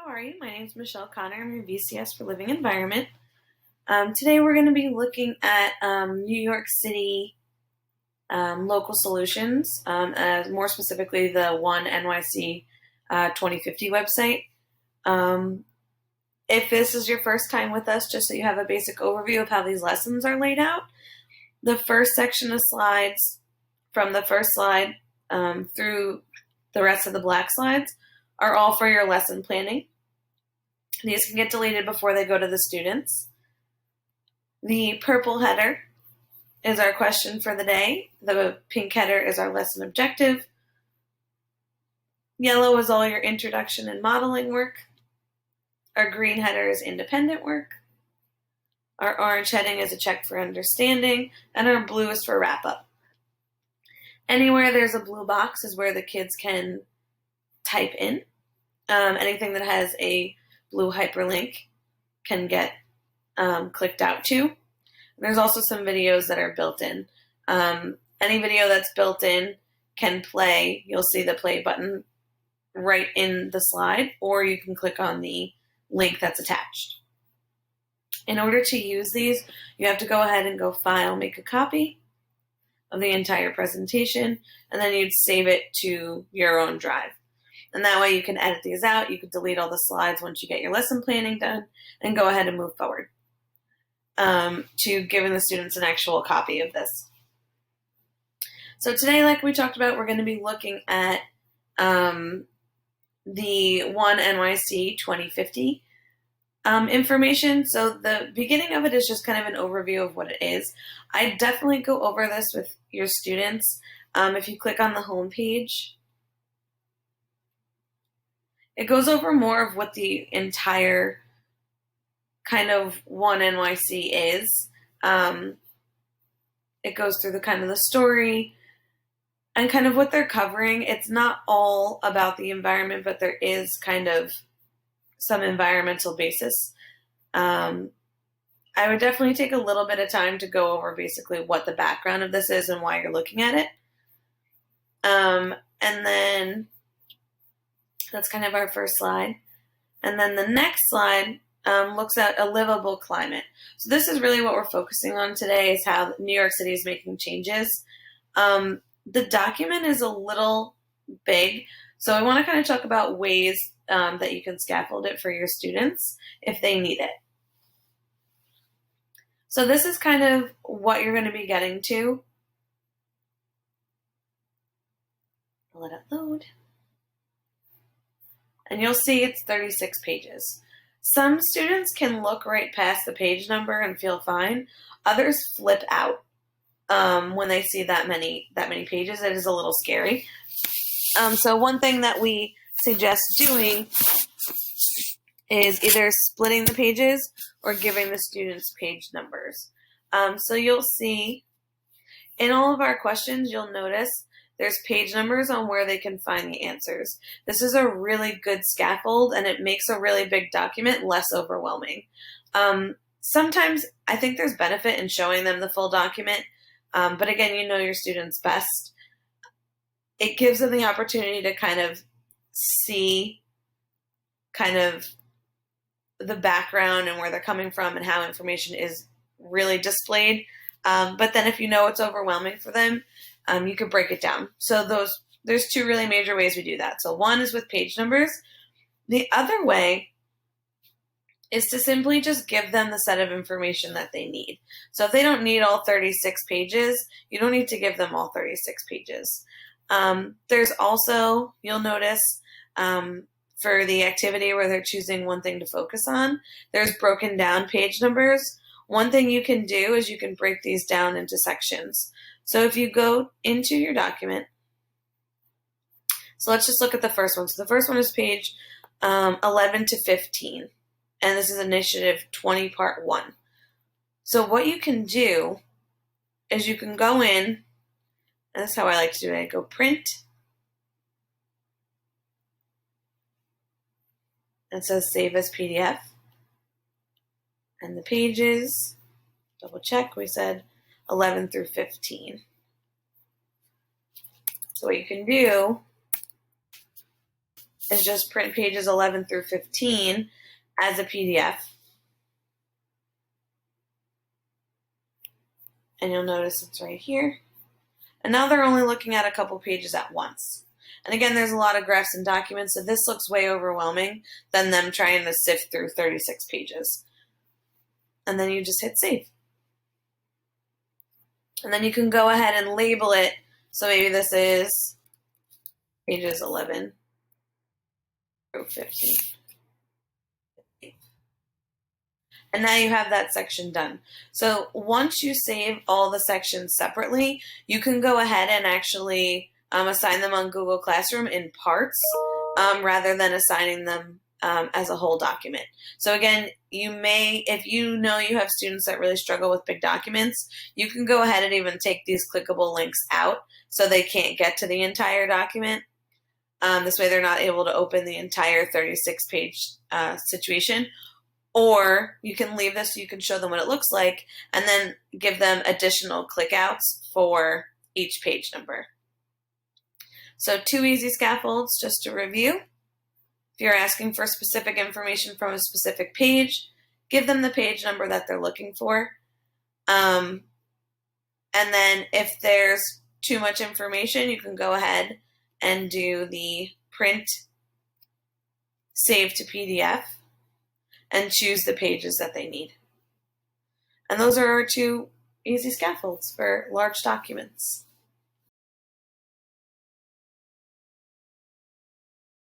are you? My name is Michelle Connor. I'm your VCS for Living Environment. Today we're going to be looking at New York City local solutions, more specifically the OneNYC 2050 website. If this is your first time with us, just so you have a basic overview of how these lessons are laid out, the first section of slides, from the first slide through the rest of the black slides, are all for your lesson planning. These can get deleted before they go to the students. The purple header is our question for the day. The pink header is our lesson objective. Yellow is all your introduction and modeling work. Our green header is independent work. Our orange heading is a check for understanding, and our blue is for wrap-up. Anywhere there's a blue box is where the kids can type in. Anything that has a blue hyperlink can get clicked out to. There's also some videos that are built in. Any video that's built in can play. You'll see the play button right in the slide, or you can click on the link that's attached. In order to use these, you have to go ahead and go File, Make a Copy of the entire presentation, and then you'd save it to your own drive. And that way you can edit these out. You can delete all the slides once you get your lesson planning done and go ahead and move forward to giving the students an actual copy of this. So today, like we talked about, we're going to be looking at the OneNYC 2050 information. So the beginning of it is just kind of an overview of what it is. I definitely go over this with your students. If you click on the home page, it goes over more of what the entire kind of OneNYC is. It goes through the kind of the story and kind of what they're covering. It's not all about the environment, but there is kind of some environmental basis. I would definitely take a little bit of time to go over basically what the background of this is and why you're looking at it. And then that's kind of our first slide. And then the next slide looks at A Livable Climate. So this is really what we're focusing on today, is how New York City is making changes. The document is a little big, so I want to kind of talk about ways that you can scaffold it for your students if they need it. So this is kind of what you're going to be getting to. I'll let it load. And you'll see it's 36 pages. Some students can look right past the page number and feel fine. Others flip out when they see that many pages. It is a little scary. So one thing that we suggest doing is either splitting the pages or giving the students page numbers. So you'll see in all of our questions, you'll notice there's page numbers on where they can find the answers. This is a really good scaffold, and it makes a really big document less overwhelming. Sometimes I think there's benefit in showing them the full document, but again, you know your students best. It gives them the opportunity to kind of see kind of the background and where they're coming from and how information is really displayed. But then if you know it's overwhelming for them, you could break it down. So there's two really major ways we do that. So one is with page numbers. The other way is to simply just give them the set of information that they need. So if they don't need all 36 pages, you don't need to give them all 36 pages. There's also, you'll notice, for the activity where they're choosing one thing to focus on, there's broken down page numbers. One thing you can do is you can break these down into sections. So if you go into your document, so let's just look at the first one. So the first one is page 11 to 15, and this is Initiative 20, Part 1. So what you can do is you can go in, and that's how I like to do it. I go Print, and it says Save as PDF, and the pages, double check, we said 11 through 15. So what you can do is just print pages 11 through 15 as a PDF. And you'll notice it's right here. And now they're only looking at a couple pages at once. And again, there's a lot of graphs and documents, so this looks way overwhelming than them trying to sift through 36 pages. And then you just hit save. And then you can go ahead and label it. So maybe this is pages 11 through 15. And now you have that section done. So once you save all the sections separately, you can go ahead and actually assign them on Google Classroom in parts rather than assigning them as a whole document. So again, you may, if you know you have students that really struggle with big documents, you can go ahead and even take these clickable links out so they can't get to the entire document. This way they're not able to open the entire 36-page situation. Or you can leave this so you can show them what it looks like and then give them additional clickouts for each page number. So 2 easy scaffolds, just to review. If you're asking for specific information from a specific page, give them the page number that they're looking for. And then if there's too much information, you can go ahead and do the print save to PDF and choose the pages that they need. And those are our 2 easy scaffolds for large documents.